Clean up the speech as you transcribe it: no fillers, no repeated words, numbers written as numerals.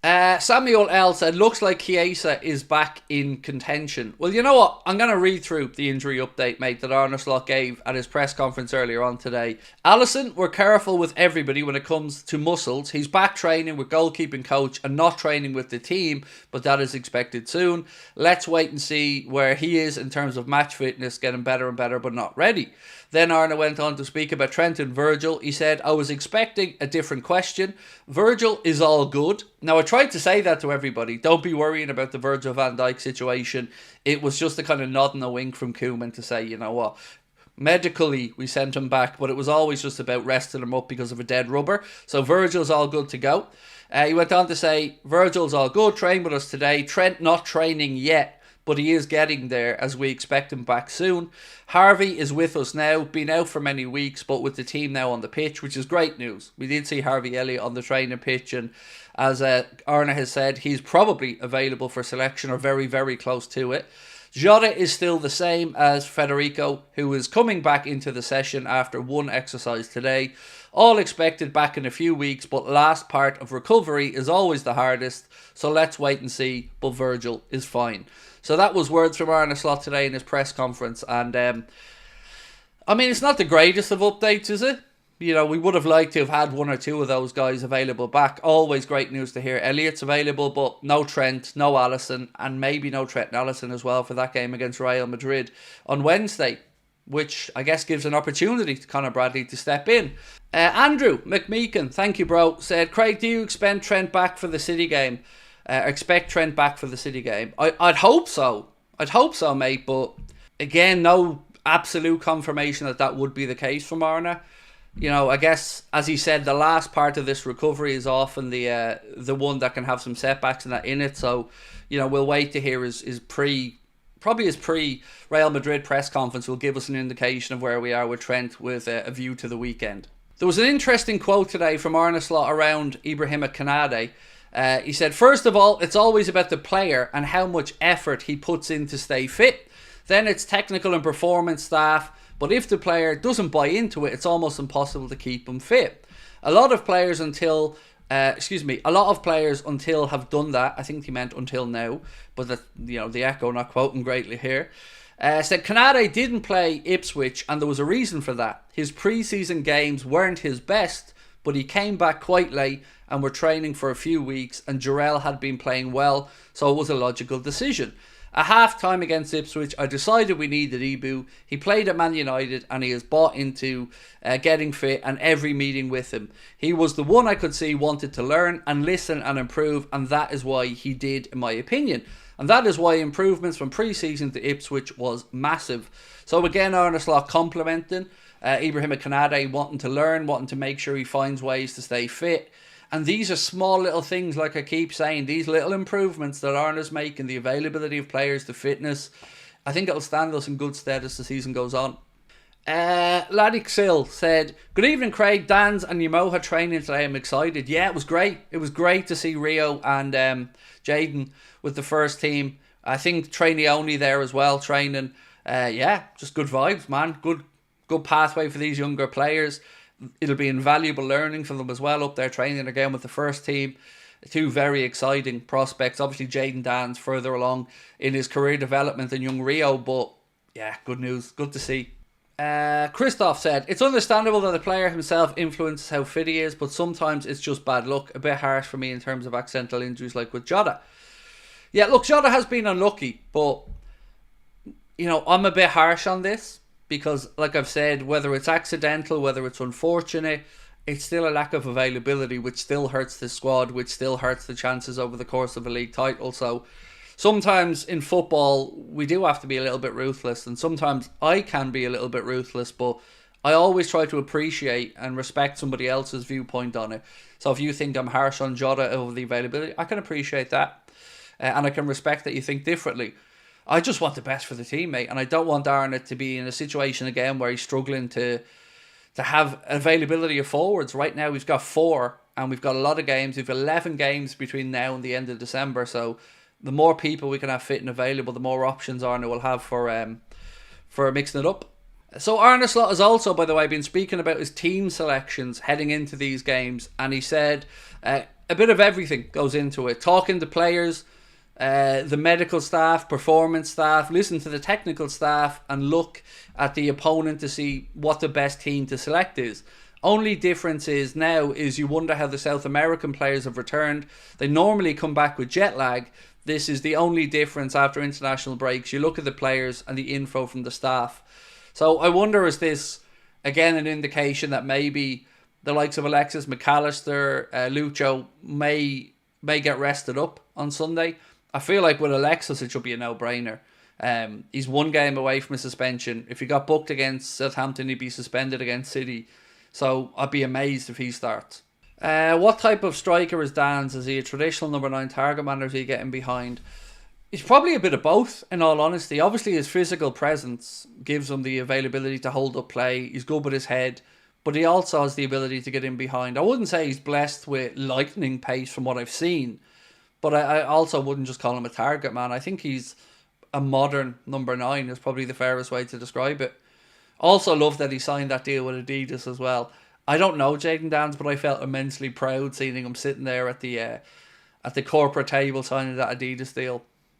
Samuel L said, looks like Chiesa is back in contention. Well, you know what? I'm going to read through the injury update, mate, that Arne gave at his press conference earlier on today. Alisson, we're careful with everybody when it comes to muscles. He's back training with goalkeeping coach and not training with the team, but that is expected soon. Let's wait and see where he is in terms of match fitness, getting better and better, but not ready. Then Arne went on to speak about Trent and Virgil. He said, I was expecting a different question. Virgil is all good. Now, I tried to say that to everybody. Don't be worrying about the Virgil van Dijk situation. It was just a kind of nod and a wink from Koeman to say, you know what, medically we sent him back, but it was always just about resting him up because of a dead rubber. So Virgil's all good to go. He went on to say, Virgil's all good, trained with us today. Trent not training yet, but he is getting there as we expect him back soon. Harvey is with us now, been out for many weeks, but with the team now on the pitch, which is great news. We did see Harvey Elliott on the training pitch, and as Arne has said, he's probably available for selection or very, very close to it. Jota is still the same as Federico, who is coming back into the session after one exercise today. All expected back in a few weeks, but last part of recovery is always the hardest, so let's wait and see, but Virgil is fine. So that was words from Arne Slot today in his press conference, and I mean, it's not the greatest of updates, is it? You know, we would have liked to have had one or two of those guys available back. Always great news to hear. Elliott's available, but no Trent, no Alisson, and maybe no Trent and Alisson as well for that game against Real Madrid on Wednesday, which I guess gives an opportunity to Conor Bradley to step in. Andrew McMeekin, thank you, bro, said, Craig, do you expect Trent back for the City game? I'd hope so. I'd hope so, mate, but again, no absolute confirmation that would be the case from Arne. You know, I guess, as he said, the last part of this recovery is often the one that can have some setbacks and that in it. So, you know, we'll wait to hear his pre-Real Madrid press conference will give us an indication of where we are with Trent with a view to the weekend. There was an interesting quote today from Arne Slot around Ibrahima Konate. He said, first of all, it's always about the player and how much effort he puts in to stay fit. Then it's technical and performance staff. But if the player doesn't buy into it, it's almost impossible to keep him fit. A lot of players until have done that. I think he meant until now, but the echo not quoting greatly here. Said Konate didn't play Ipswich, and there was a reason for that. His pre-season games weren't his best, but he came back quite late and were training for a few weeks, and Jarrell had been playing well, so it was a logical decision. At half-time against Ipswich, I decided we needed Ibu. He played at Man United and he has bought into getting fit and every meeting with him. He was the one I could see wanted to learn and listen and improve, and that is why he did, in my opinion. And that is why improvements from pre-season to Ipswich was massive. So again, Arne Slot complimenting Ibrahima Konate, wanting to learn, wanting to make sure he finds ways to stay fit. And these are small little things, like I keep saying, these little improvements that Arne's making, the availability of players, the fitness. I think it'll stand us in good stead as the season goes on. Ladik Sill said, good evening, Craig. Dan's and Yamoha training today. I'm excited. Yeah, it was great. It was great to see Rio and Jaden with the first team. I think trainee only there as well, training. Just good vibes, man. Good pathway for these younger players. It'll be invaluable learning for them as well up there training again with the first team. Two very exciting prospects. Obviously Jaden Dan's further along in his career development than young Rio, but yeah, good news. Good to see. Christoph said, it's understandable that the player himself influences how fit he is, but sometimes it's just bad luck. A bit harsh for me in terms of accidental injuries like with Jota. Yeah, look, Jota has been unlucky, but you know, I'm a bit harsh on this. Because, like I've said, whether it's accidental, whether it's unfortunate, it's still a lack of availability, which still hurts the squad, which still hurts the chances over the course of a league title. So sometimes in football, we do have to be a little bit ruthless, and sometimes I can be a little bit ruthless, but I always try to appreciate and respect somebody else's viewpoint on it. So if you think I'm harsh on Jota over the availability, I can appreciate that, and I can respect that you think differently. I just want the best for the team, mate, and I don't want Arne to be in a situation again where he's struggling to have availability of forwards. Right now we've got 4, and we've got a lot of games. We've 11 games between now and the end of December, so the more people we can have fit and available, the more options Arne will have for mixing it up. So Arne Slot has also, by the way, been speaking about his team selections heading into these games, and he said a bit of everything goes into it. Talking to players, the medical staff, performance staff, listen to the technical staff, and look at the opponent to see what the best team to select is. Only difference is now is you wonder how the South American players have returned. They normally come back with jet lag. This is the only difference after international breaks. You look at the players and the info from the staff. So I wonder, is this again an indication that maybe the likes of Alexis McAllister, Lucho may get rested up on Sunday? I feel like with Alexis it should be a no-brainer. He's one game away from a suspension. If he got booked against Southampton, he'd be suspended against City. So I'd be amazed if he starts. What type of striker is Dan's? Is he a traditional number 9 target man, or is he getting behind? He's probably a bit of both, in all honesty. Obviously his physical presence gives him the availability to hold up play. He's good with his head, but he also has the ability to get in behind. I wouldn't say he's blessed with lightning pace from what I've seen, but I also wouldn't just call him a target man. I think he's a modern number 9 is probably the fairest way to describe it. Also love that he signed that deal with Adidas as well. I don't know Jayden Danns, but I felt immensely proud seeing him sitting there at the corporate table signing that Adidas deal.